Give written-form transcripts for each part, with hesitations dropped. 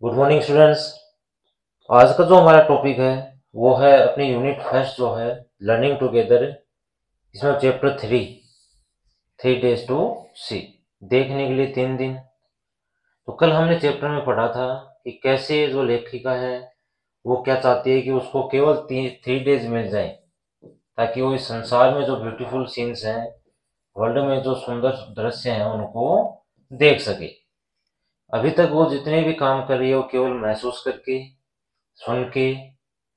Good morning students. आज का जो हमारा टॉपिक है वो है अपनी यूनिट फर्स्ट जो है लर्निंग टुगेदर। इसमें चैप्टर 3 डेज टू सी देखने के लिए 3 दिन। तो कल हमने चैप्टर में पढ़ा था कि कैसे जो लेखिका है वो क्या चाहती है कि उसको केवल 3 डेज मिल जाए ताकि वो इस संसार में जो ब्यूटीफुल सीन्स हैं, वर्ल्ड में जो सुंदर दृश्य हैं उनको देख सके। अभी तक वो जितने भी काम कर रही है वो केवल महसूस करके, सुन के,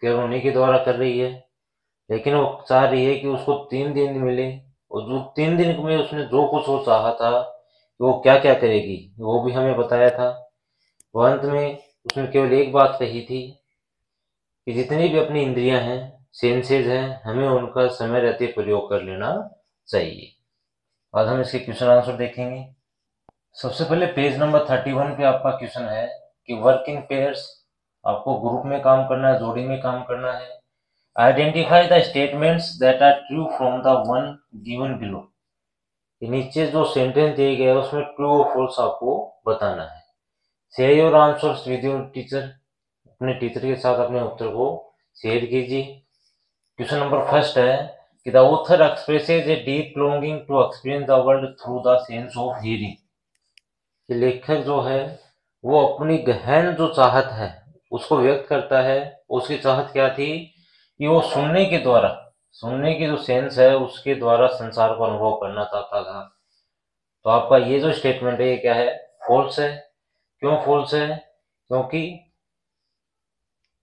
केवल उन्हीं के द्वारा कर रही है। लेकिन वो चाह रही है कि उसको 3 दिन मिले और जो 3 दिन में उसने जो कुछ वो चाहा था कि वो क्या क्या करेगी वो भी हमें बताया था। वो अंत में उसने केवल एक बात कही थी कि जितनी भी अपनी इंद्रियां हैं, सेंसेस हैं, हमें उनका समय रहते प्रयोग कर लेना चाहिए। आज हम इसके क्वेश्चन आंसर देखेंगे। सबसे पहले पेज नंबर 31 पे आपका क्वेश्चन है कि वर्क इन पेयर्स, आपको ग्रुप में काम करना है, जोड़ी में काम करना है। Identify the statements that are true from the one given below. नीचे जो सेंटेंस दिए गए हैं उसमें ट्रू और फॉल्स आपको बताना है। Share your answers with your teacher, अपने टीचर के साथ अपने उत्तर को शेयर कीजिए। क्वेश्चन नंबर फर्स्ट है कि the author expresses a deep longing to experience the world through the sense of hearing. कि लेखक जो है वो अपनी गहन जो चाहत है उसको व्यक्त करता है। उसकी चाहत क्या थी कि वो सुनने की जो सेंस है उसके द्वारा संसार को अनुभव करना चाहता था। तो आपका ये जो स्टेटमेंट है ये क्या है? फॉल्स है। क्यों फॉल्स है? क्योंकि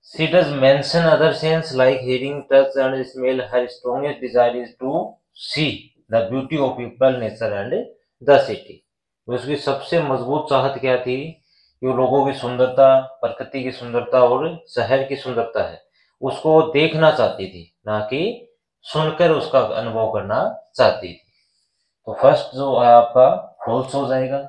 she does mention other sense like hearing, touch and smell. Her strongest desire is to see the beauty of people, nature and the city. उसकी सबसे मजबूत चाहत क्या थी कि वो लोगों की सुंदरता, प्रकृति की सुंदरता और शहर की सुंदरता है उसको वो देखना चाहती थी, ना कि सुनकर उसका अनुभव करना चाहती थी। तो फर्स्ट जो है आपका फॉल्स हो जाएगा।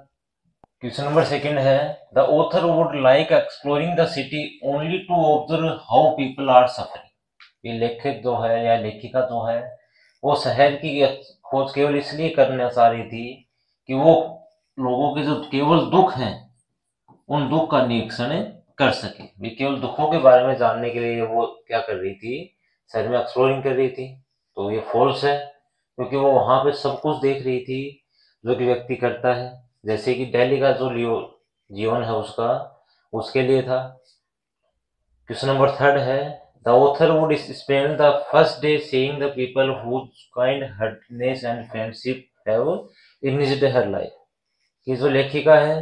क्वेश्चन नंबर सेकंड है the author would like exploring the city only to observe how people are suffering. ये लेखक जो है या लेखिका जो है वो शहर की खोज केवल इसलिए करना चाह रही थी कि वो लोगों के जो केवल दुख हैं उन दुख का निरीक्षण कर सके। वे केवल दुखों के बारे में जानने के लिए वो क्या कर रही थी, शहर में एक्सप्लोरिंग कर रही थी। तो ये फॉल्स है क्योंकि वो वहां पे सब कुछ देख रही थी जो कि व्यक्ति करता है। जैसे कि दिल्ली का जो जीवन है उसका उसके लिए था। क्वेश्चन नंबर थर्ड है the author would spend the first day seeing the people whose kind heartness and friendship have initiated her life. कि जो लेखिका है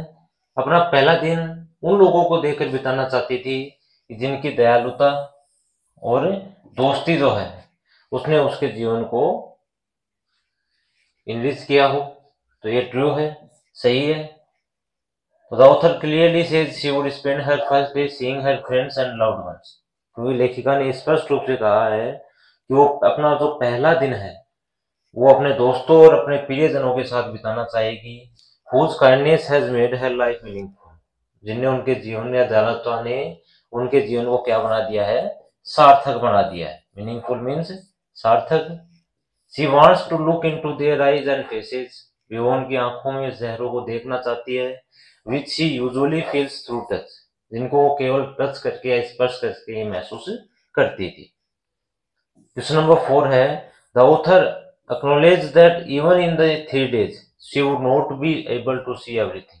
अपना पहला दिन उन लोगों को देखकर बिताना चाहती थी कि जिनकी दयालुता और दोस्ती जो है उसने उसके जीवन को इनरिच किया हो। तो ये ट्रू है, सही है। तो the author clearly says she would spend her first day seeing her friends and loved ones. क्योंकि लेखिका ने स्पष्ट रूप से कहा है कि वो अपना जो पहला दिन है वो अपने दोस्तों और अपने प्रियजनों के साथ बिताना चाहेगी। whose kindness has made her life meaningful, जिनने उनके जीवन या दयालुता ने उनके जीवन को क्या बना दिया है? सार्थक बना दिया है। मीनिंगफुल मीन्स सार्थक। She wants to look into their eyes and faces, वो उनकी आंखों में चेहरों को देखना चाहती है। which she usually feels through touch, जिनको वो केवल टच करके या स्पर्श करके ही महसूस करती थी। क्वेश्चन नंबर 4 है the author acknowledge that even in the 3 days she would not be able to see everything।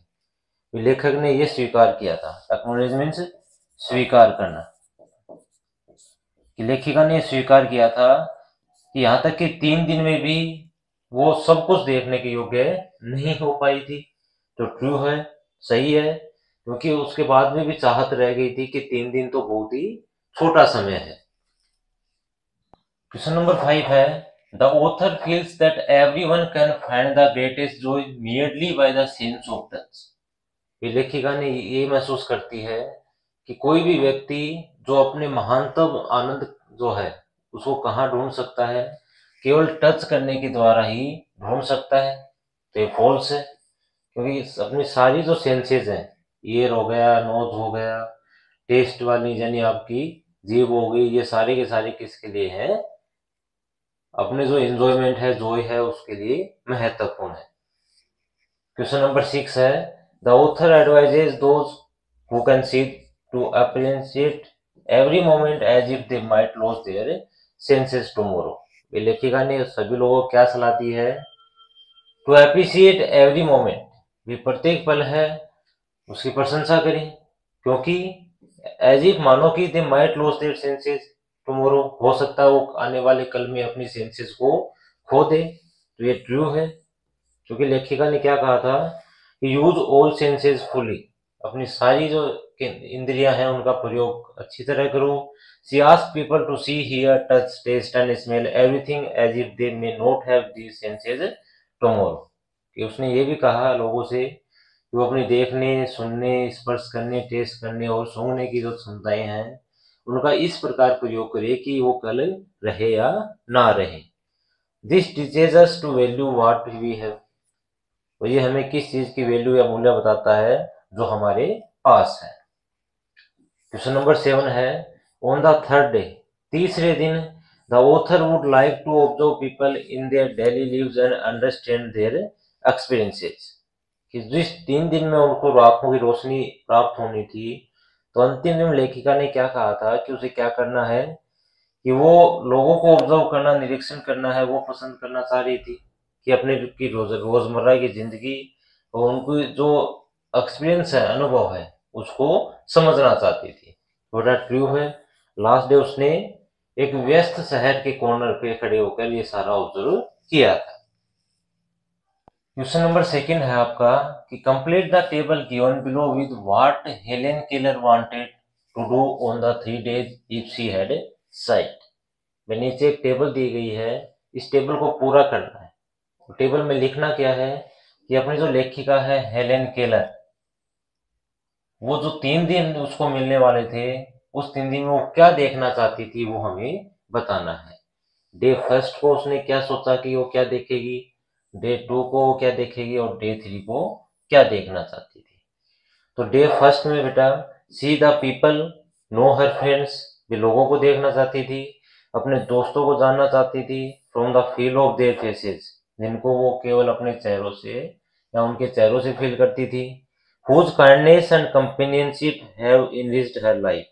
लेखक ने यह स्वीकार किया था। acknowledge means स्वीकार करना। कि लेखिका ने स्वीकार किया था कि यहाँ तक कि 3 दिन में भी वो सब कुछ देखने के योग्य नहीं हो पाई थी। तो ट्रू है, सही है। क्योंकि उसके बाद में भी चाहत रह गई थी कि 3 दिन तो बहुत ही छोटा समय है। क्वेश्चन नंबर 5 है the author feels that everyone can find the greatest Joy merely by the sense of touch. लेखिका ने ये महसूस करती है कि कोई भी व्यक्ति जो अपने महानतम आनंद जो है उसको कहाँ ढूंढ सकता है? केवल टच करने के द्वारा ही ढूंढ सकता है। तो ये फॉल्स है क्योंकि अपनी सारी जो सेंसेस हैं, ईयर हो गया, नोज हो गया, टेस्ट वाली यानी आपकी जीभ हो गई, ये सारे के सारे किसके लिए हैं? अपने जो एंजॉयमेंट है, जॉय है, उसके लिए महत्वपूर्ण है। क्वेश्चन नंबर 6 है the author advises those who can see to appreciate every moment as if they might lose their senses tomorrow। ये लेखिका ने सभी लोगों को क्या सलाह दी है? टू अप्रिशिएट एवरी मोमेंट, भी प्रत्येक पल है उसकी प्रशंसा करें, क्योंकि एज इफ मानो कि they might loss their senses tomorrow, हो सकता है वो आने वाले कल में अपनी सेंसेस को खो दे। तो ये ट्रू है, क्योंकि लेखिका ने क्या कहा था कि यूज ऑल सेंसेस फुली, अपनी सारी जो इंद्रियां हैं उनका प्रयोग अच्छी तरह करो। She asked people to see, hear, touch, taste and smell everything as if they may not have these senses tomorrow. कि उसने ये भी कहा लोगों से कि वो अपनी देखने, सुनने, स्पर्श करने, टेस्ट करने और सूंघने की जो क्षमताएं हैं उनका इस प्रकार प्रयोग करे कि वो कल रहे या ना रहे। This teaches us to value what we have, तो ये हमें किस चीज की वैल्यू या मूल्य बताता है जो हमारे पास है। क्वेश्चन नंबर 7 है, ऑन द थर्ड डे, तीसरे दिन, the author would like to observe people in their daily lives and understand their experiences. कि जिस 3 दिन में उनको आंखों की रोशनी प्राप्त होनी थी, तो अंतिम दिन लेखिका ने क्या कहा था कि उसे क्या करना है कि वो लोगों को ऑब्जर्व करना, निरीक्षण करना है, वो पसंद करना चाह रही थी कि अपने की रोजमर्रा की जिंदगी और उनकी जो एक्सपीरियंस है, अनुभव है, उसको समझना चाहती थी। थोड़ा ट्रू है। लास्ट डे उसने एक व्यस्त शहर के कॉर्नर पे खड़े होकर ये सारा ऑब्जर्व किया था। क्वेश्चन नंबर 2 है आपका कि complete the table given below with what Helen Keller wanted to do on the 3 days if she had sight. मैं नीचे एक टेबल दी गई है, इस टेबल को पूरा करना है। तो टेबल में लिखना क्या है कि अपनी जो लेखिका है हेलेन केलर, वो जो 3 दिन उसको मिलने वाले थे, उस 3 दिन में वो क्या देखना चाहती थी वो हमें बताना है। डे फर्स्ट को उसने क्या सोचा कि वो क्या देखेगी, डे 2 को वो क्या देखेगी और डे 3 को क्या देखना चाहती थी। तो डे फर्स्ट में बेटा, see the people, know her friends, भी लोगों को देखना चाहती थी, अपने दोस्तों को जानना चाहती थी, from the feel of their faces, जिनको वो केवल अपने चेहरों से या उनके चेहरों से फील करती थी। Whose kindness and companionship have enriched her life,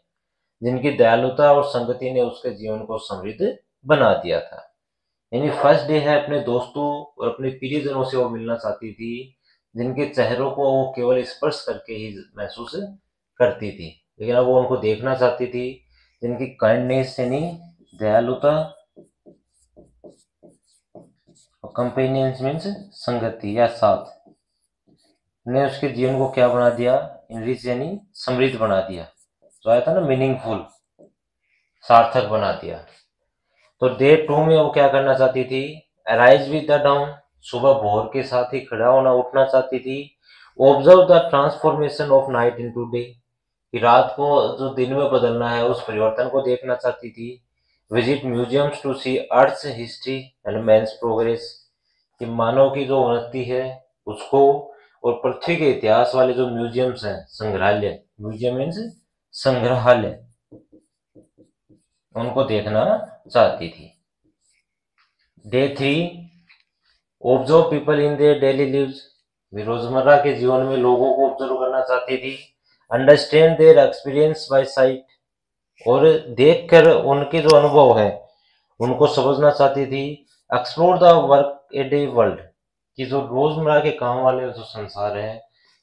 जिनकी दयालुता और संगति ने उसके जीवन को समृद्ध बना दिया था। यानी फर्स्ट डे है, अपने दोस्तों और अपने प्रियजनों से वो मिलना चाहती थी, जिनके चेहरों को वो केवल स्पर्श करके ही महसूस करती थी, लेकिन अब वो उनको देखना चाहती थी, जिनकी काइंडनेस यानी दयालुता और कंपेनियंस मीन्स संगति या साथ, ने उसके जीवन को क्या बना दिया, इनरिच यानी समृद्ध बना दिया। जो आया था ना मीनिंगफुल, सार्थक बना दिया। तो डे 2 में वो क्या करना चाहती थी, अराइज विद द डाउन, सुबह भोर के साथ ही खड़ा होना, उठना चाहती थी। Observe the transformation of night into day, कि रात को जो दिन में बदलना है उस परिवर्तन को देखना चाहती थी। Visit museums to see earth history and man's progress, कि मानव की जो उन्नति है उसको, और पृथ्वी के इतिहास वाले जो म्यूजियम्स हैं, संग्रहालय, म्यूजियम मीन्स संग्रहालय, उनको देखना चाहती थी। Day 3, observe people in their daily lives, रोजमर्रा के जीवन में लोगों को ऑब्जर्व करना चाहती थी। Understand their experience by site, और देखकर उनके जो अनुभव है उनको समझना चाहती थी। Explore the work a day world, कि जो रोजमर्रा के काम वाले जो संसार है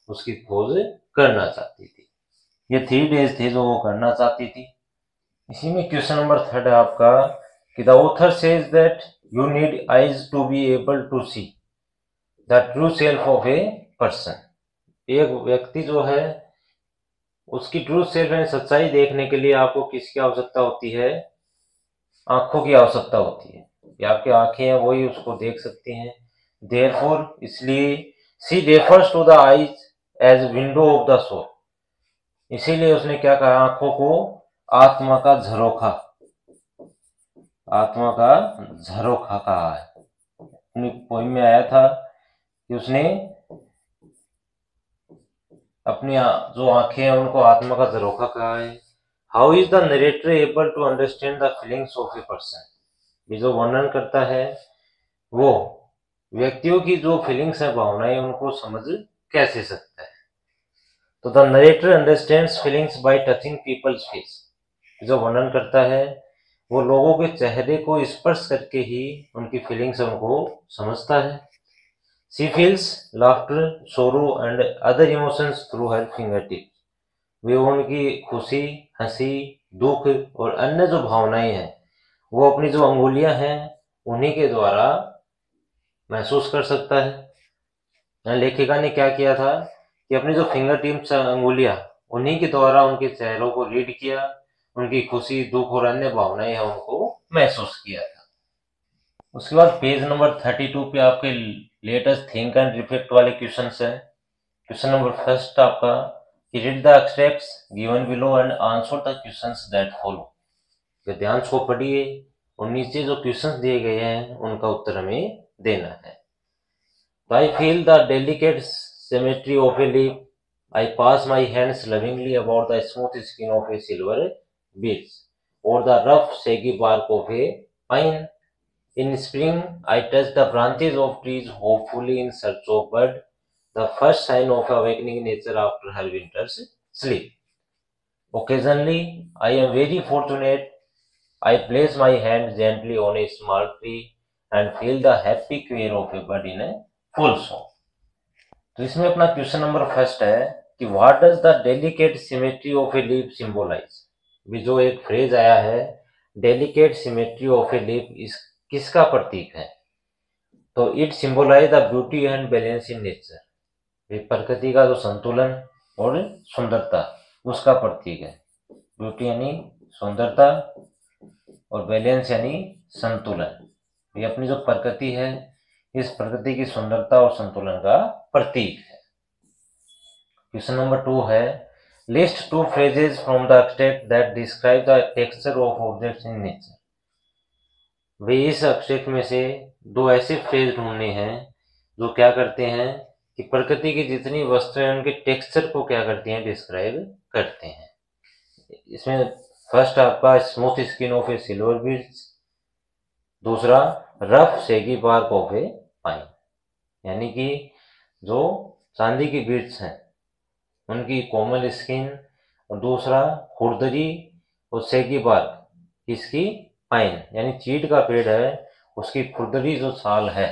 उसकी खोज करना चाहती थी। ये 3 डेज थे जो वो करना चाहती थी। इसी में क्वेश्चन नंबर 3 है आपका कि the author says that you need eyes to be able to see the true self of a person. एक व्यक्ति जो है उसकी ट्रू सेल्फ यानी सच्चाई देखने के लिए आपको किसकी आवश्यकता होती है, आंखों की आवश्यकता होती है। ये आपकी आंखें हैं वही उसको देख सकती हैं। देयरफॉर, इसलिए, she refers to the eyes as window of the soul, इसीलिए उसने क्या कहा, आंखों को आत्मा का झरोखा, आत्मा का झरोखा कहा है। अपनी पोइम में आया था कि उसने अपनी जो आंखें हैं उनको आत्मा का झरोखा कहा है। How is the narrator able to understand the feelings of a person, ये जो वर्णन करता है वो व्यक्तियों की जो फीलिंग्स है, भावनाएं, उनको समझ कैसे सकता है। तो the narrator understands feelings by touching people's face, जो वर्णन करता है वो लोगों के चेहरे को स्पर्श करके ही उनकी फीलिंग्स उनको समझता है। She feels laughter, sorrow and other emotions through her finger tips, वे उनकी खुशी, हंसी, दुख और अन्य जो भावनाएं हैं वो अपनी जो अंगुलियां हैं उन्हीं के द्वारा महसूस कर सकता है। लेखिका ने क्या किया था कि अपनी जो फिंगर टिप्स अंगुलियां उन्हीं के द्वारा उनके चेहरों को रीड किया, उनकी खुशी, दुख और अन्य भावनाएं हैं उनको महसूस किया था। उसके बाद पेज नंबर 32 पे आपके लेटेस्ट थिंक एंड रिफ्लेक्ट वाले क्वेश्चंस हैं। क्वेश्चन नंबर फर्स्ट आपका, read the extracts given below and answer the questions that follow. गद्यांश को पढ़िए और नीचे जो क्वेश्चंस दिए गए हैं उनका उत्तर हमें देना है। I feel the delicate symmetry of a leaf. I pass my hands lovingly about the smooth skin of a silver beech, or the rough, saggy bark of a pine. In spring, I touch the branches of trees hopefully in search of bud, the first sign of awakening nature after her winter's sleep. Occasionally, I am very fortunate. I place my hand gently on a small tree and feel the happy quaver of a bird in a full song. तो इसमें अपना question number first है कि what does the delicate symmetry of a leaf symbolise. भी जो एक phrase आया है delicate symmetry of a leaf, इस किसका प्रतीक है? तो it symbolise the beauty and balance in nature, प्रकृति का जो संतुलन और सुंदरता उसका प्रतीक है। ब्यूटी यानी सुंदरता और बैलेंस यानी संतुलन। ये अपनी जो प्रकृति है इस प्रकृति की सुंदरता और संतुलन का प्रतीक है। क्वेश्चन नंबर 2 है, list 2 phrases from the extract that describe the texture of objects in nature. वे इस एक्सट्रैक्ट में से 2 ऐसे फ्रेज ढूंढने हैं जो क्या करते हैं कि प्रकृति की जितनी वस्तुएं उनके टेक्सचर को क्या करती हैं, डिस्क्राइब करते हैं। इसमें फर्स्ट आपका smooth skin of a silver beads, दूसरा rough shaggy bark of a pine, यानी कि जो चांदी की बीड्स हैं उनकी कोमल स्किन, और दूसरा खुरदरी और सेगी बार्क इसकी पाइन यानी चीड़ का पेड़ है उसकी खुरदरी जो छाल है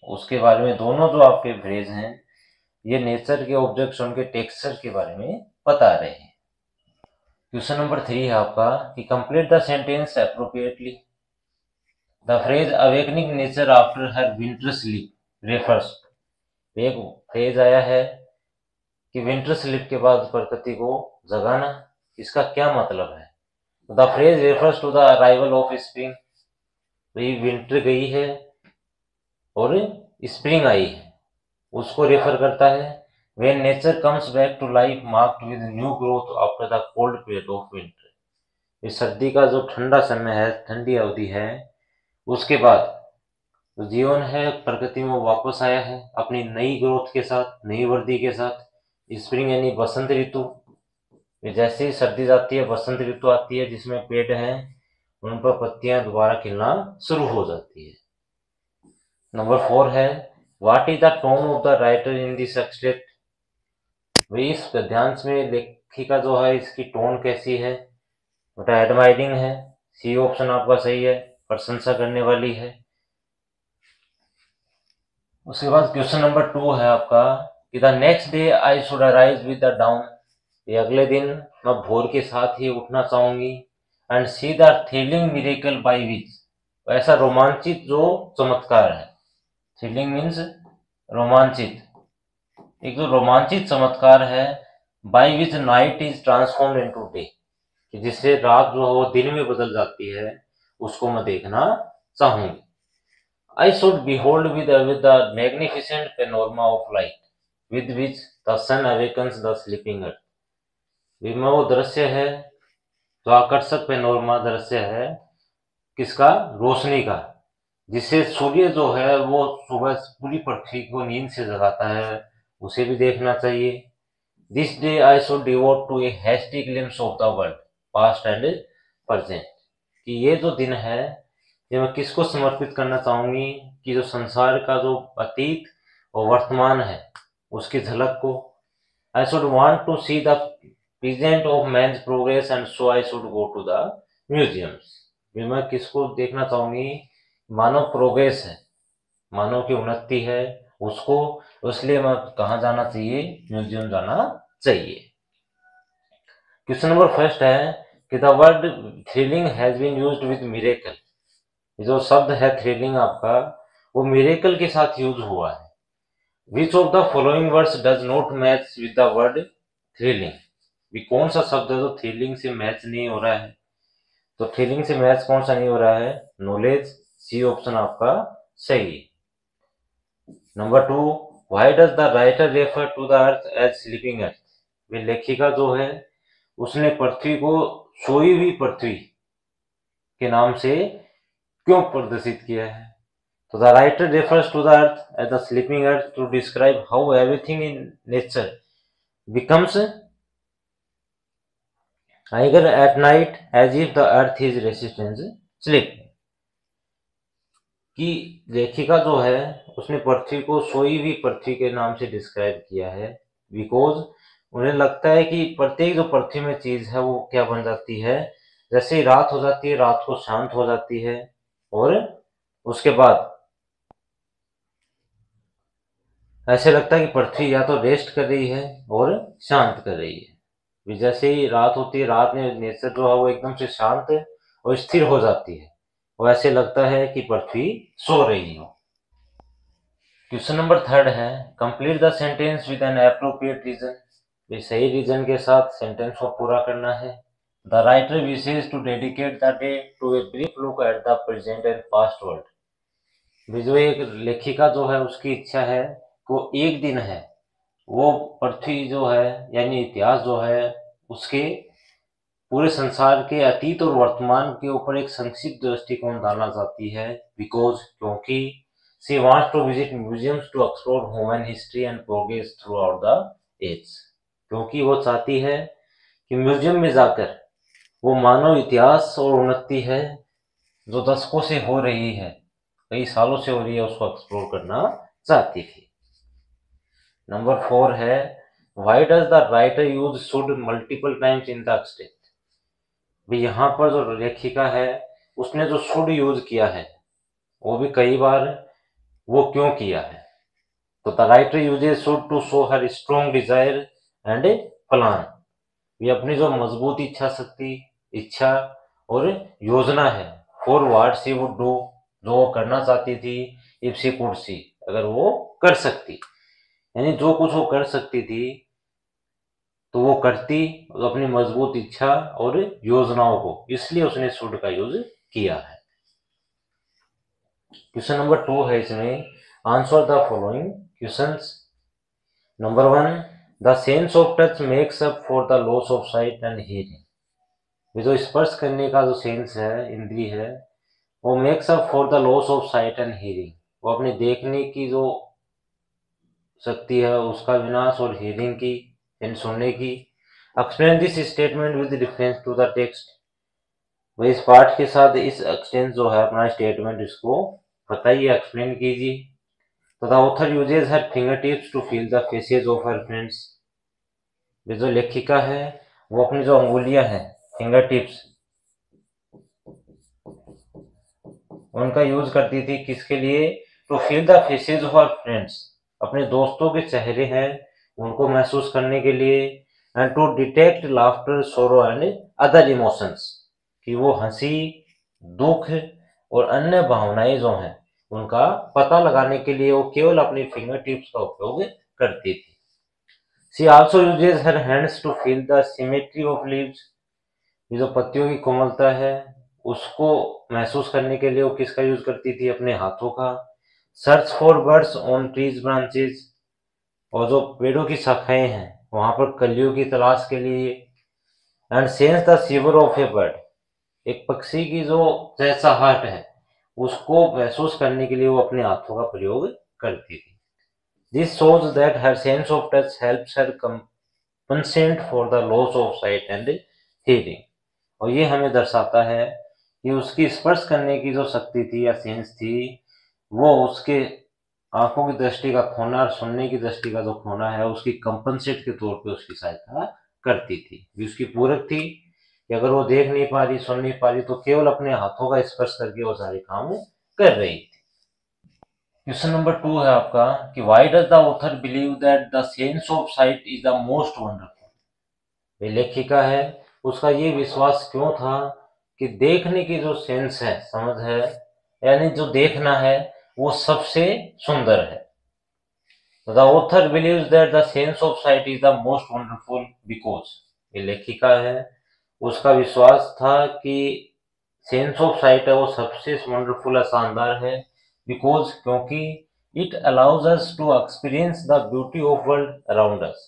उसके बारे में दोनों जो आपके फ्रेज हैं ये नेचर के ऑब्जेक्ट्स उनके टेक्सचर के बारे में बता रहे हैं। क्वेश्चन नंबर 3 है आपका कि complete the sentence appropriately. The phrase awakening nature after her winter sleep refers, एक फ्रेज आया है कि विंटर स्लीप के बाद प्रकृति को जगाना, इसका क्या मतलब है? The phrase refers to the arrival of spring, भाई विंटर गई है और स्प्रिंग आई है उसको रेफर करता है। When nature comes back to life marked with new growth after the cold period of winter, इस सर्दी का जो ठंडा समय है, ठंडी अवधि है, उसके बाद तो जीवन है प्रकृति में वापस आया है अपनी नई ग्रोथ के साथ, नई वृद्धि के साथ। स्प्रिंग यानी बसंत ऋतु, जैसे ही सर्दी जाती है बसंत ऋतु आती है जिसमें पेड़ हैं उन पर पत्तियां दोबारा खिलना शुरू हो जाती है। नंबर 4 है, what is the tone of the writer in this extract. वही इस गद्यांश में लेखिका जो है इसकी टोन कैसी है? बेटा एडमायरिंग है, सी ऑप्शन आपका सही है, प्रशंसा करने वाली है। उसके बाद क्वेश्चन नंबर 2 है आपका कि the next day I should arise with the down, ये अगले दिन मैं भोर के साथ ही उठना चाहूंगी। And see the thrilling miracle by which, ऐसा रोमांचित जो चमत्कार है, थ्रिलिंग मीन्स रोमांचित, एक जो रोमांचित चमत्कार है by which night is transformed into day, कि जिससे रात जो है वो दिन में बदल जाती है, उसको मैं देखना चाहूंगी। I should behold with the magnificent panorama of light with which the sun awakens the sleeping earth, मैं वो दृश्य है जो आकर्षक पैनोरमा दृश्य है किसका? रोशनी का, जिससे सूर्य जो है वो सुबह पूरी पृथ्वी को नींद से जगाता है, उसे भी देखना चाहिए। This day I should devote to a hasty glimpse of the world past and present, कि ये जो दिन है ये मैं किसको समर्पित करना चाहूंगी कि जो संसार का जो अतीत और वर्तमान है उसकी झलक को, I should want to see the present of man's progress and so I should go to the museums. भी मैं किसको देखना चाहूंगी? मानव प्रोग्रेस है, मानव की उन्नति है उसको, इसलिए मैं कहाँ जाना चाहिए? म्यूजियम जाना चाहिए। क्वेश्चन नंबर फर्स्ट है कि the word thrilling has been used with miracle. जो शब्द है थ्रिलिंग आपका, वो मिरेकल के साथ यूज हुआ है। Which of the following words does not match with the word thrilling. भी कौन सा शब्द है जो थ्रिलिंग से मैच नहीं हो रहा है? तो थ्रिलिंग से मैच कौन सा नहीं हो रहा है? नॉलेज, सी ऑप्शन आपका सही। Number 2, why does the writer refer to the earth as sleeping earth. वे लेखिका जो है उसने पृथ्वी को सोई हुई पृथ्वी के नाम से क्यों प्रदर्शित किया है? तो the writer refers to the earth as the sleeping earth to describe how everything in nature becomes higher at night as if the earth is resistance sleep. कि लेखिका जो है उसने पृथ्वी को सोई हुई पृथ्वी के नाम से डिस्क्राइब किया है बिकॉज उन्हें लगता है कि प्रत्येक जो पृथ्वी में चीज है वो क्या बन जाती है, जैसे ही रात हो जाती है रात को शांत हो जाती है और उसके बाद ऐसे लगता है कि पृथ्वी या तो रेस्ट कर रही है और शांत कर रही है। जैसे ही रात होती है रात में नेचर जो है वो एकदम से शांत और स्थिर हो जाती है और ऐसे लगता है कि पृथ्वी सो रही हो। Question number third is complete the sentence with an appropriate reason. ये सही रीजन के साथ सेंटेंस को पूरा करना है। The writer wishes to dedicate the day to a brief look at the present and past world. जो एक लेखिका जो है उसकी इच्छा है वो एक दिन है वो पृथ्वी जो है यानी इतिहास जो है उसके पूरे संसार के अतीत और वर्तमान के ऊपर एक संक्षिप्त दृष्टिकोण डालना चाहती है बिकॉज क्योंकि she wants to visit museums to explore human history and progress throughout the age. क्योंकि वो चाहती है कि म्यूजियम में जाकर वो मानव इतिहास और उन्नति है जो दशकों से हो रही है, कई सालों से हो रही है, उसको एक्सप्लोर करना चाहती थी। नंबर 4 है why does the writer use should multiple times in the extent. भी यहाँ पर जो लेखिका है उसने जो शुड यूज किया है वो भी कई बार, वो क्यों किया है? तो the writer uses should to show her strong desire and plan. ये अपनी जो मजबूत इच्छा शक्ति, इच्छा और योजना है for what she would do, जो वो करना चाहती थी, इफ शी कुड सी, अगर वो कर सकती, यानी जो कुछ वो कर सकती थी तो वो करती अपनी मजबूत इच्छा और योजनाओं को, इसलिए उसने शुड का यूज किया है। क्वेश्चन नंबर 2 है इसमें answer the following questions. Number 1, the sense of touch makes up for the loss of site and hearing. ये जो स्पर्श करने का जो सेंस है, इंद्री है, वो makes up for the loss of site and hearing, वो अपने देखने की जो शक्ति है उसका विनाश और हियरिंग की यानी सुनने की। Explain this statement with reference to the text. वही इस पाठ के साथ इस एक्सटेंस जो है अपना स्टेटमेंट इसको बताइए, एक्सप्लेन कीजिए। तो the author uses her finger tips to feel the faces of her friends. ये जो लेखिका है वो अपनी जो अंगुलियां हैं फिंगर टिप्स उनका यूज करती थी किसके लिए? To feel the faces of her friends, अपने दोस्तों के चेहरे हैं उनको महसूस करने के लिए। And to detect laughter sorrow and other emotions, कि वो हंसी, दुख और अन्य भावनाएं जो हैं उनका पता लगाने के लिए वो केवल अपनी फिंगर टिप्स का उपयोग करती थी। She also uses her hands to feel the symmetry of leaves. ये जो पत्तियों की कोमलता है उसको महसूस करने के लिए वो किसका यूज करती थी? अपने हाथों का। Search for birds on trees branches, और जो पेड़ों की शाखाएं हैं वहां पर कलियों की तलाश के लिए। And sense the shiver of a bird, एक पक्षी की जो चहचहाहट है उसको महसूस करने के लिए वो अपने हाथों का प्रयोग करती थी। This shows that her sense of touch helps her compensate for the loss of site and hearing. और ये हमें दर्शाता है कि उसकी स्पर्श करने की जो शक्ति थी या सेंस थी वो उसके आंखों की दृष्टि का खोना और सुनने की दृष्टि का जो खोना है उसकी कंपनसेट के तौर पे उसकी सहायता करती थी। भी उसकी पूरक थी कि अगर वो देख नहीं पा रही, सुन नहीं पा रही, तो केवल अपने हाथों का स्पर्श करके वो सारे काम कर रही थी। क्वेश्चन नंबर 2 है आपका कि why does the author believe that the sense of site is the most wonderful. लेखिका है, उसका ये विश्वास क्यों था कि देखने की जो सेंस है, समझ है, यानी जो देखना है, वो सबसे सुंदर है। The author believes that the sense of sight is the most wonderful because, ये लेखिका है, उसका विश्वास था कि सेंस ऑफ साइट है वो सबसे वंडरफुल है, शानदार है, बिकॉज क्योंकि it allows us to experience the beauty of world around us,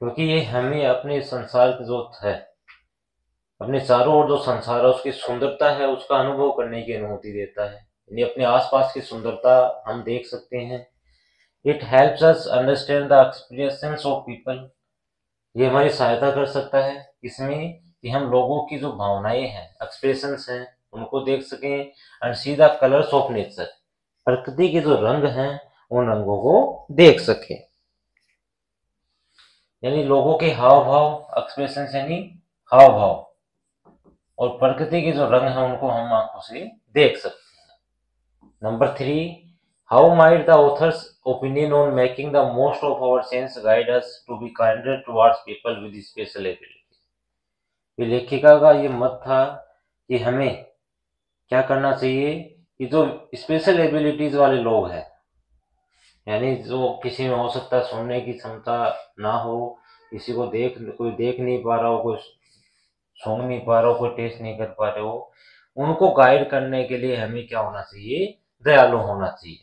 क्योंकि ये हमें अपने संसार की जो है, अपने चारों ओर जो संसार है उसकी सुंदरता है उसका अनुभव करने की अनुमति देता है। यानी अपने आसपास की सुंदरता हम देख सकते हैं। It helps us understand the experiences of people, ये हमारी सहायता कर सकता है इसमें कि हम लोगों की जो भावनाएं हैं, एक्सप्रेशंस हैं, उनको देख सकें। And see the colours of nature, प्रकृति के जो रंग हैं उन रंगों को देख सकें। यानी लोगों के हाव भाव, एक्सप्रेशंस यानी हाव भाव, और प्रकृति के जो रंग हैं उनको हम आंखों से देख सकते हैं। Number 3, how might the author's opinion on making the most of our sense guide us to be kinder towards people with special ability. लेखिका का ये मत था कि हमें क्या करना चाहिए कि जो स्पेशल एबिलिटीज वाले लोग हैं, यानी जो किसी में हो सकता है सुनने की क्षमता ना हो, किसी को कोई देख नहीं पा रहा हो, कोई सूंघ नहीं पा रहा हो, कोई टेस्ट नहीं कर पा रहे हो, उनको गाइड करने के लिए हमें क्या होना चाहिए, दयालु होना चाहिए।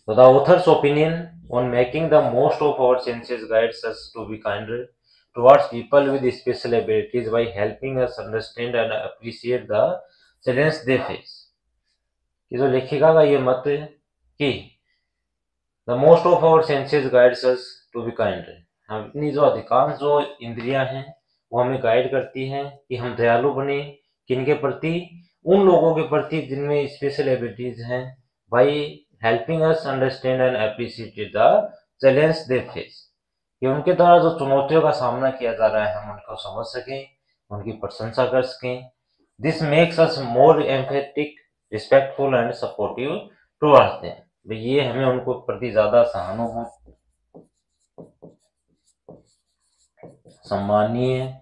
So the author's opinion on making the most of our senses guides us to be kinder towards people with special abilities by helping us understand and appreciate the challenges they face। कि जो लेखिका का ये मत है कि the most of our senses guides us to be kinder, हम अपनी जो अधिकांश जो इंद्रियां हैं वो हमें गाइड करती हैं कि हम दयालु बने, किनके प्रति, उन लोगों के प्रति जिनमें स्पेशल एबिलिटीज हैं, by helping us understand and appreciate the challenge they face, कि उनके द्वारा जो चुनौतियों का सामना किया जा रहा है हम उनको समझ सकें, उनकी प्रशंसा कर सकें। This makes us more empathic, respectful and supportive towards them. ये हमें उनको प्रति ज्यादा सहानुभूति, सम्मानीय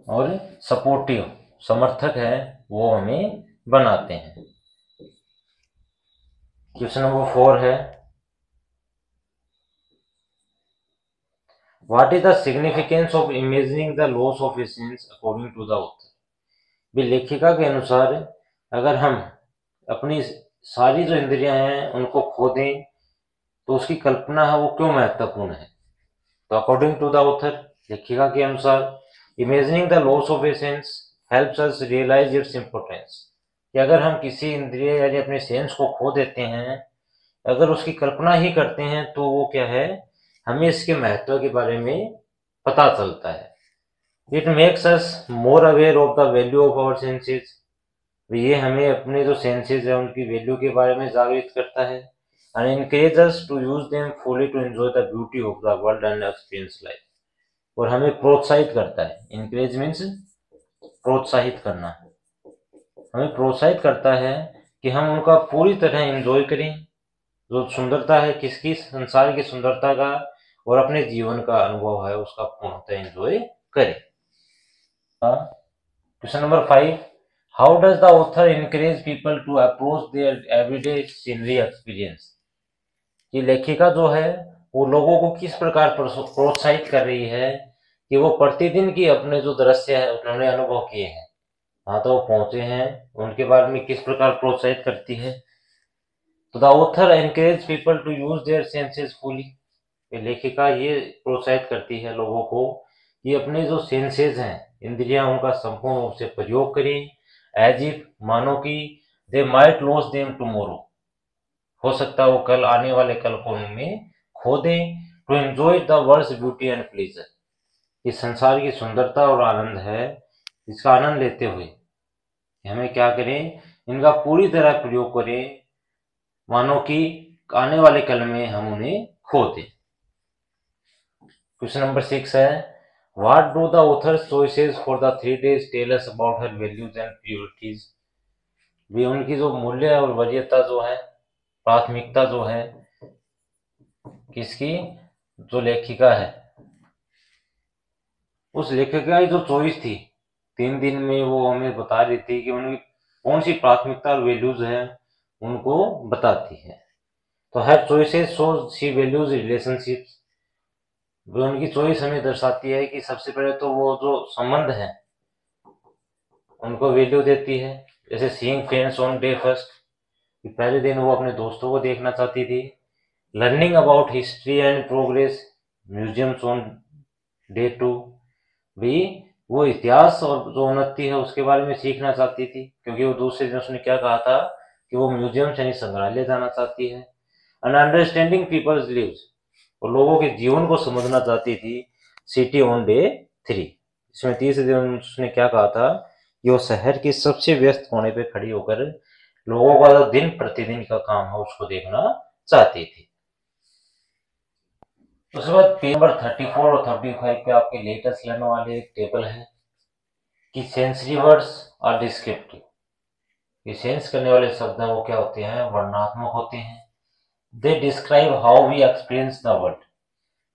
और सपोर्टिव, समर्थक है, वो हमें बनाते हैं। क्वेश्चन नंबर 4 है, what is the significance of imagining the loss of a sense according to the author. भी लेखिका के अनुसार अगर हम अपनी सारी जो इंद्रियां हैं उनको खो दें तो उसकी कल्पना है वो क्यों महत्वपूर्ण है। तो अकॉर्डिंग टू द ऑथर, लेखिका के अनुसार, imagining the loss of a sense helps us realise its importance, कि अगर हम किसी इंद्रिय यानी अपने सेंस को खो देते हैं, अगर उसकी कल्पना ही करते हैं, तो वो क्या है, हमें इसके महत्व के बारे में पता चलता है। It makes us more aware of the value of our senses, ये हमें अपने जो सेंसेस है उनकी वैल्यू के बारे में जागृत करता है। And encourage us to use them fully to enjoy the beauty of the world and experience life, और हमें प्रोत्साहित करता है। encourage मीन्स प्रोत्साहित करना, हमें प्रोत्साहित करता है कि हम उनका पूरी तरह एंजॉय करें, जो सुंदरता है किसकी, संसार की सुंदरता का, और अपने जीवन का अनुभव है उसका पूर्णतः एंजॉय करें। Question number 5, how does the author encourage people to approach their everyday scenery experience। कि लेखिका जो है वो लोगों को किस प्रकार प्रोत्साहित कर रही है कि वो प्रतिदिन की अपने जो दृश्य है उन्होंने अनुभव किए हैं, हाँ तो वो पहुंचे हैं, उनके बारे में किस प्रकार प्रोत्साहित करती है। तो the author encourage people to use their senses fully, लेखिका ये प्रोत्साहित करती है लोगों को कि अपने जो सेंसेस हैं, इंद्रियां, उनका संपूर्ण रूप से प्रयोग करें, एज इफ, मानो कि they might loss them tomorrow, हो सकता है वो कल, आने वाले कल को उनमें खो दें। To enjoy the world's beauty and pleasure, इस संसार की सुंदरता और आनंद है, इसका आनंद लेते हुए कि हमें क्या करें, इनका पूरी तरह प्रयोग करें, मानो कि आने वाले कल में हम उन्हें खो दें। क्वेश्चन नंबर 6 है, what do the author's choices for the 3 days tell us about her values and priorities. भी उनकी जो मूल्य और वरीयता जो है, प्राथमिकता जो है, किसकी, जो लेखिका है, उस लेखिका की जो चॉइस थी 3 दिन में, वो हमें बता रही थी कि उनकी कौन सी प्राथमिकता और वैल्यूज है, उनको बताती है। तो हर चॉइसेस शो सी वैल्यूज रिलेशनशिप्स, वो उनकी चॉइस हमें दर्शाती है कि सबसे पहले तो वो जो संबंध है उनको वैल्यू देती है। जैसे seeing friends on day first, पहले दिन वो अपने दोस्तों को देखना चाहती थी। Learning about history and progress museums on day 2, भी वो इतिहास और जो उन्नति है उसके बारे में सीखना चाहती थी, क्योंकि वो दूसरे दिन उसने क्या कहा था कि वो म्यूजियम यानी संग्रहालय जाना चाहती है। एंड अंडरस्टैंडिंग पीपल्स लिव्स, और लोगों के जीवन को समझना चाहती थी। सिटी ऑन डे 3, इसमें तीसरे दिन उसने क्या कहा था कि वो शहर के सबसे व्यस्त कोने पे खड़ी होकर लोगों का जो दिन प्रतिदिन का काम है उसको देखना चाहती थी। उसके बाद पेज नंबर 34 और 35 पे आपके लेटेस्ट लर्न वाले एक टेबल है कि सेंसरी वर्ड्स आर डिस्क्रिप्टिव। ये सेंस करने वाले शब्द हैं वो क्या होते हैं, वर्णनात्मक होते हैं। They describe how we experience the world,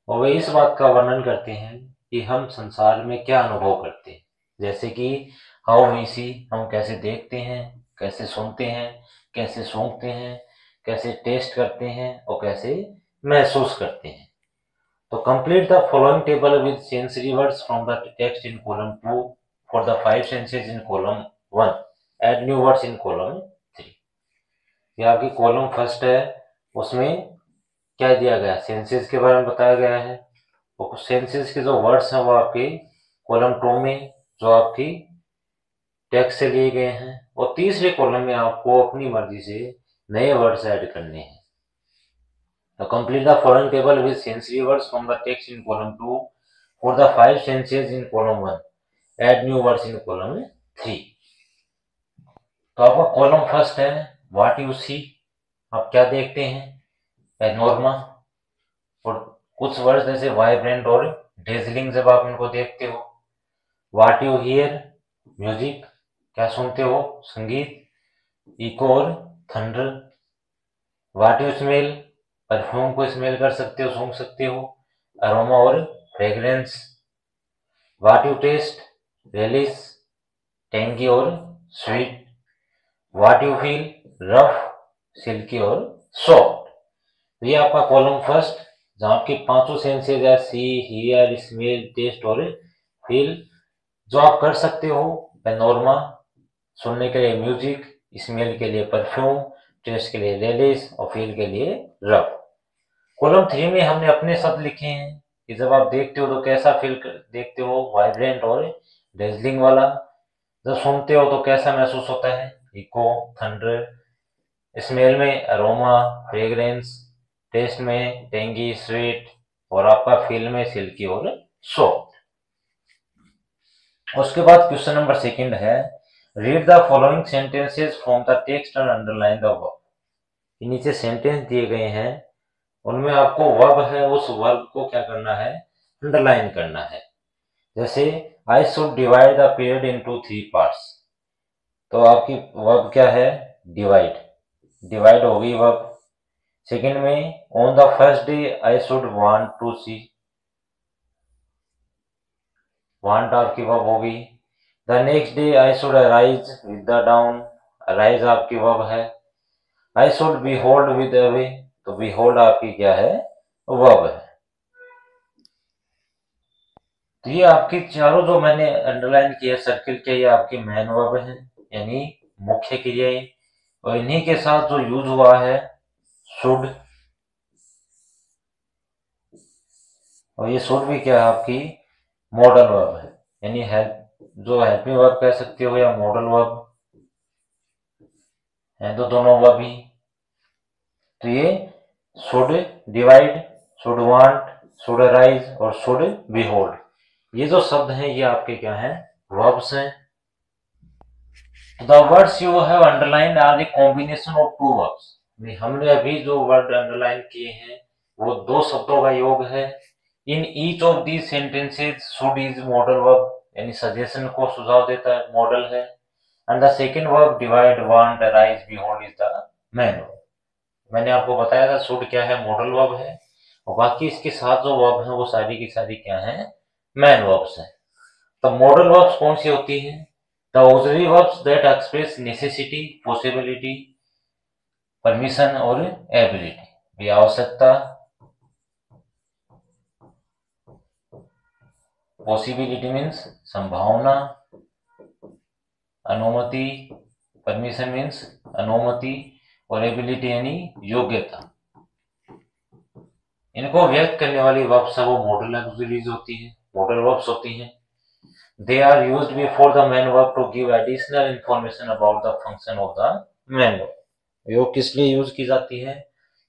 और वे इस बात का वर्णन करते हैं कि हम संसार में क्या अनुभव करते हैं। जैसे कि हाउ वी सी, हम कैसे देखते हैं, कैसे सुनते हैं, कैसे सूंघते हैं, कैसे टेस्ट करते हैं और कैसे महसूस करते हैं। तो complete the following table with sensory words from the text in column 2 for the 5 senses in column 1. Add new words in column 3. ये आपकी कॉलम फर्स्ट है, उसमें क्या दिया गया, सेंसेस के बारे में बताया गया है। और सेंसेस के जो वर्ड्स हैं वो आपके कॉलम 2 में जो आपकी टेक्स्ट से लिए गए हैं, और तीसरे कॉलम में आपको अपनी मर्जी से नए वर्ड्स ऐड करने हैं। Now complete the following table with sensory words from the text in column 2 for the 5 senses in column 1. Add new words in column 3. तो आपका कॉलम फर्स्ट है व्हाट यू सी, आप क्या देखते हैं, पैनोरमा, और कुछ वर्ड्स जैसे वाइब्रेंट और डेजलिंग जब आप इनको देखते हो। व्हाट यू हियर, म्यूजिक, क्या सुनते हो, संगीत, इको और thunder. What you smell, perfume को स्मेल कर सकते हो, सूंघ सकते हो, अरोमा और fragrance. What you taste, relish, tangy और sweet. What you feel, rough, silky और सॉफ्ट। ये आपका कॉलम फर्स्ट, जहां आपके पांचों सेंसेज है, सी, हियर, स्मेल, टेस्ट और फील, जो आप कर सकते हो। पैनोरमा, सुनने के लिए म्यूजिक, स्मेल के लिए परफ्यूम, टेस्ट के लिए रेलिश और फील के लिए रफ। कॉलम 3 में हमने अपने शब्द लिखे हैं कि जब आप देखते हो तो कैसा फील देखते हो, वाइब्रेंट और डेजलिंग वाला। जब सुनते हो तो कैसा महसूस होता है, इको, थंडर। स्मेल में अरोमा, फ्रेग्रेंस। टेस्ट में टेंगी, स्वीट। और आपका फील में सिल्की और सॉफ्ट। उसके बाद क्वेश्चन नंबर 2 है, read the following sentences from the text and underline the verb. नीचे सेंटेंस दिए गए हैं, उनमें आपको वर्ब है, उस वर्ब को क्या करना है, अंडरलाइन करना है। जैसे I should divide the period into 3 parts, तो आपकी वर्ब क्या है, डिवाइड, डिवाइड होगी वर्ब। सेकंड में on the first day I should want to see, want आपकी वर्ब होगी। The next day I should arise with the dawn, arise आपकी verb है। I should behold with awe, तो behold आपकी क्या है, verb है। तो ये आपकी चारों जो मैंने अंडरलाइन किया, सर्किल किया, ये आपकी मेन वर्ब है, यानी मुख्य क्रियाएं। और इन्हीं के साथ जो यूज हुआ है शुड, और ये शुड भी क्या है, आपकी मॉडल वर्ब है, यानी हेल्प, जो हेल्पिंग वर्ब कह सकते हो या मॉडल वर्ब है, तो दोनों वर्ब ही। तो ये should divide, should want, should arise और शुड बिहोल्ड, ये जो शब्द हैं ये आपके क्या हैं, वर्ब्स हैं। The words you have underlined are the combination of two verbs. हमने अभी जो वर्ड अंडरलाइन किए हैं वो दो शब्दों का योग है. In each of these sentences should is modal verb, यानी सजेशन को सुझाव देता है, मॉडल है. And the second verb divide, want, rise, behold is the man verb. मैंने आपको बताया था शुड क्या है, मॉडल वर्ब है, और बाकी इसके साथ जो वर्ब है वो सारी की सारी क्या है, मैन वर्ब्स है. तो मॉडल वर्ब्स कौन सी होती है? The auxiliary verbs that express necessity, possibility, permission और एबिलिटी. भी आवश्यकता, पॉसिबिलिटी मीन्स संभावना, अनुमति, परमिशन मीन्स अनुमति, और एबिलिटी यानी योग्यता. इनको व्यक्त करने वाली वर्ब्स है वो मॉडल ऑक्सिलरीज होती है, मॉडल वर्ब्स होती हैं. They are used before the main verb to give additional information about the function of the main verb. ये किस लिए यूज की जाती है?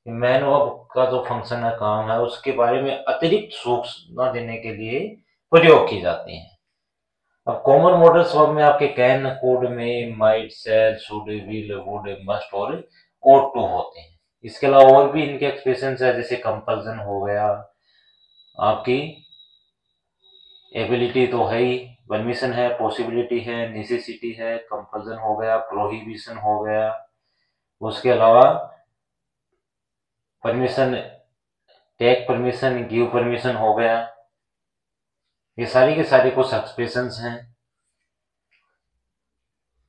मैन वर्ब का जो फंक्शन है, काम है, उसके बारे में अतिरिक्त सूचना देने के लिए प्रयोग की जाती है. अब कॉमन मॉडल्स वर्ब में आपके can, could, may, might, shall, should, will, would, must और ought to होते हैं. इसके अलावा और भी इनके एक्सप्रेशन है, जैसे कंपल्सन हो गया, आपकी एबिलिटी तो है ही, परमिशन है, पॉसिबिलिटी है, नेसेसिटी है, कंपल्सन हो गया, प्रोहिबिशन हो गया, उसके अलावा permission, take permission, give permission हो गया. ये सारी के सारी कुछ एक्सप्रेशंस हैं.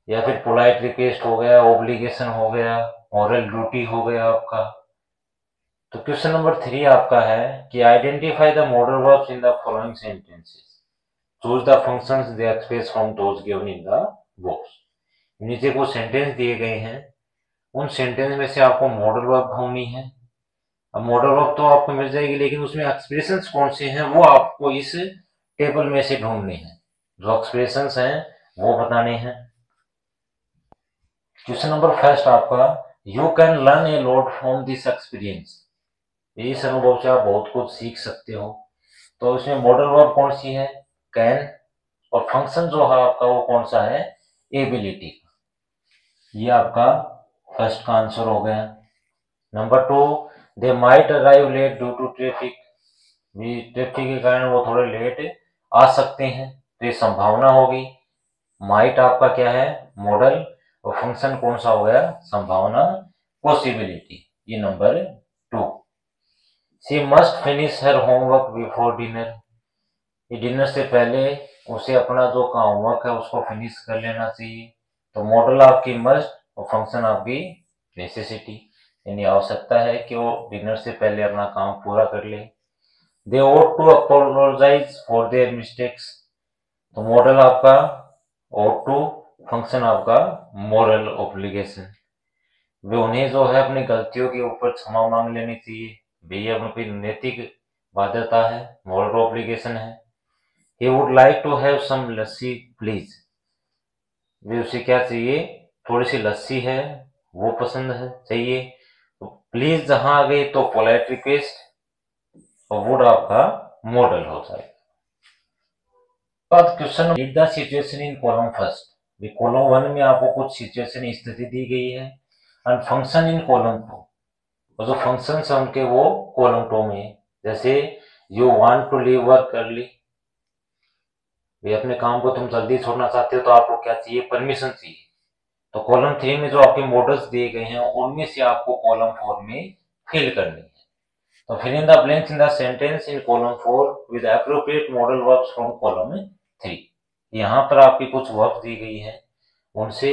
या फिर पोलाइट रिक्वेस्ट हो गया, ऑब्लिगेशन हो गया, मॉरल ड्यूटी हो गया आपका. तो क्वेश्चन नंबर 3 आपका है कि identify the modal verbs in the following sentences. Choose the functions they express from those given in the box. नीचे कुछ सेंटेंस दिए गए हैं, उन सेंटेंस में से आपको मॉडल वर्ब ढूंढनी है. अब मॉडल वर्ब तो आपको मिल जाएगी, लेकिन उसमें एक्सप्रेशंस कौन से हैं वो आपको इस टेबल में से ढूंढने हैं. जो एक्सप्रेशंस हैं वो बताने हैं. क्वेश्चन नंबर फर्स्ट आपका, you can learn a lot from this experience. इस अनुभव से आप बहुत कुछ सीख सकते हो. तो इसमें मॉडल वर्ब कौन सी है, कैन, और फंक्शन जो है आपका वो कौन सा है, एबिलिटी. ये आपका फर्स्ट का आंसर हो गया. Number 2, they might arrive late due to traffic. भी ट्रैफिक के कारण वो थोड़े लेट आ सकते हैं, तो ये संभावना होगी. माइट आपका क्या है, मॉडल, और फंक्शन कौन सा हो गया, संभावना, पॉसिबिलिटी. ये number 2. She must finish her homework before dinner. ये डिनर से पहले उसे अपना जो काम होमवर्क है उसको फिनिश कर लेना चाहिए. तो मॉडल आपकी मस्ट और फंक्शन आपकी नेसेसिटी, यानी आवश्यकता है कि वो डिनर से पहले अपना काम पूरा कर ले. दे ought to apologize for their mistakes. तो मॉडल आपका ought to, फंक्शन आपका मोरल ऑब्लिगेशन. वे उन्हें जो है अपनी गलतियों के ऊपर क्षमा मांग लेनी चाहिए, भैया उनकी नैतिक बाध्यता है, मोरल ऑब्लिगेशन है. He would like to have some lassi please. वे उसे क्या चाहिए, थोड़ी सी लस्सी है वो पसंद है, चाहिए. तो प्लीज जहां आ गई तो पोलाइट रिक्वेस्ट, और वुड आपका मॉडल हो जाएगा. बाद question, read the situation in column first. Column 1 में आपको कुछ सिचुएशन स्थिति दी गई है, एंड फंक्शन इन कॉलम 2, और जो फंक्शन है उनके वो कॉलम 2 में. जैसे you want to leave work early. वे अपने काम को तुम जल्दी छोड़ना चाहते हो तो आपको क्या चाहिए, परमिशन चाहिए. तो कॉलम 3 में जो आपके मॉडल्स दिए गए हैं उनमें से आपको कॉलम 4 में फिल करनी है. तो fill in the blanks in the sentence in column 4 with appropriate modal verbs from column 3. यहाँ पर आपकी कुछ वर्ब्स दी गई हैं, उनसे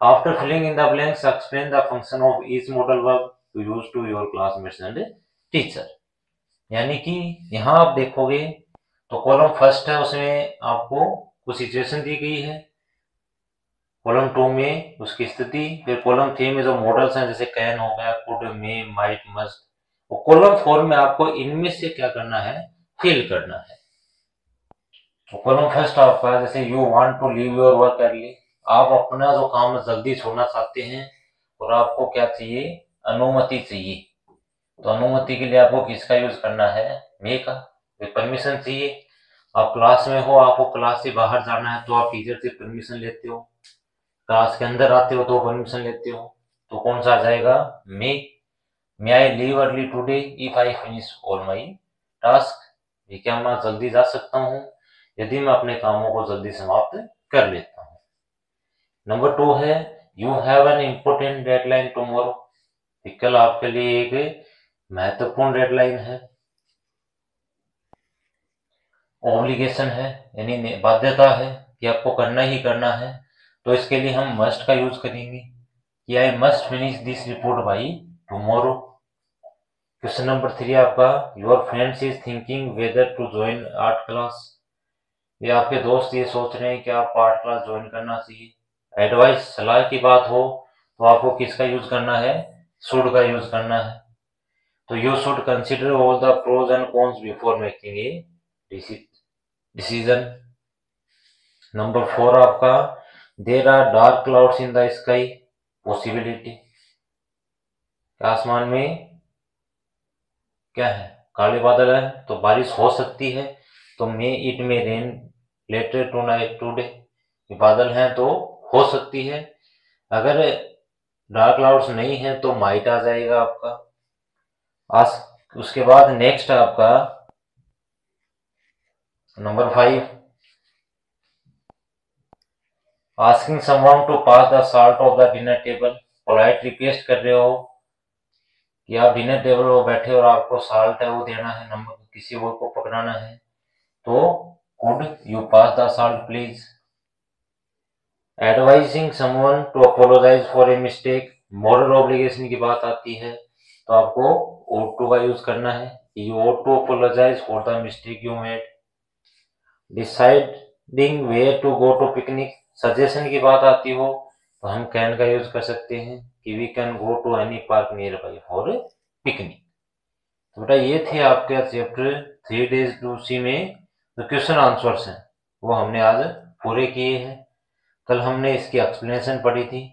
after filling in the blanks explain the function of each modal verb to use to your classmates and teacher. यानी कि यहाँ आप देखोगे तो कॉलम फर्स्ट है, उसमें आपको कुछ सिचुएशन दी गई है. कॉलम 2 में उसकी स्थिति. फिर कॉलम 3 में जो मॉडल्स हैं जैसे कैन हो गया, कुड, मे, माइट, मस्ट. और कॉलम 4 में आपको इनमें से क्या करना है, फिल करना है. तो कॉलम फर्स्ट आपका, जैसे you want to leave your work early. आप अपना जो काम जल्दी छोड़ना चाहते हैं और आपको क्या चाहिए, अनुमति चाहिए. तो अनुमति के लिए आपको किसका यूज करना है, मे का. परमिशन चाहिए. आप क्लास में हो, आपको क्लास से बाहर जाना है तो आप टीचर से परमिशन लेते हो. क्लास के अंदर आते हो तो परमिशन लेते हो, तो कौन सा आ जाएगा, may I leave early today if I finish all my task. ये क्या मैं जल्दी जा सकता हूँ यदि मैं अपने कामों को जल्दी समाप्त कर लेता हूँ। नंबर 2 है you have an important deadline tomorrow. कल आपके लिए एक महत्वपूर्ण डेडलाइन है। ऑब्लिगेशन है यानी बाध्यता है कि आपको करना ही करना है, तो इसके लिए हम मस्ट का यूज करेंगे कि I must finish this report by tomorrow. Question number 3 आपका your friends is thinking whether to join art class. ये आपके दोस्त ये सोच रहे हैं कि आप आर्ट क्लास ज्वाइन करना चाहिए। एडवाइस सलाह की बात हो तो आपको किसका यूज करना है, शुड का यूज करना है। तो you should consider all the pros and cons before making a decision. Number 4 आपका there are dark clouds in the sky, possibility. आसमान में क्या है, काले बादल है तो बारिश हो सकती है, तो may it may rain later tonight today. बादल हैं तो हो सकती है, अगर डार्क क्लाउड्स नहीं है तो माइट आ जाएगा आपका। आज उसके बाद नेक्स्ट आपका number 5 asking someone to pass the salt of the dinner table. Polite request कर रहे हो कि आप डिनर टेबल पर बैठे और आपको साल्ट है वो देना है, नमक किसी और को पकड़ाना है, तो could you pass the salt please. Advising someone to apologise for a mistake, moral obligation की बात आती है तो आपको ought to का यूज करना है, you ought to apologize for the mistake you made। Deciding where to go to picnic, suggestion की बात आती हो तो हम कैन का यूज कर सकते हैं कि we can go to any park nearby for picnic. तो बेटा ये थे आपके चैप्टर 3 days to see में जो क्वेश्चन आंसर्स हैं वो हमने आज पूरे किए हैं। कल हमने इसकी एक्सप्लेनेशन पढ़ी थी।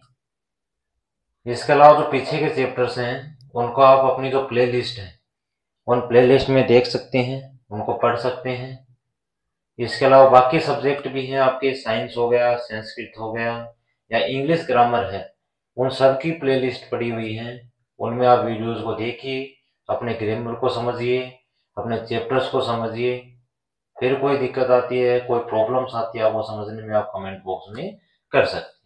इसके अलावा जो पीछे के चैप्टर्स हैं उनको आप अपनी जो प्ले लिस्ट है उन प्ले लिस्ट में देख सकते हैं, उनको पढ़ सकते हैं। इसके अलावा बाकी सब्जेक्ट भी हैं आपके, साइंस हो गया, संस्कृत हो गया या इंग्लिश ग्रामर है, उन सब की प्ले लिस्ट पड़ी हुई है। उनमें आप वीडियोज को देखिए, अपने ग्रामर को समझिए, अपने चैप्टर्स को समझिए। फिर कोई दिक्कत आती है, कोई प्रॉब्लम्स आती है, आप वो समझने में आप कमेंट बॉक्स में कर सकते हैं।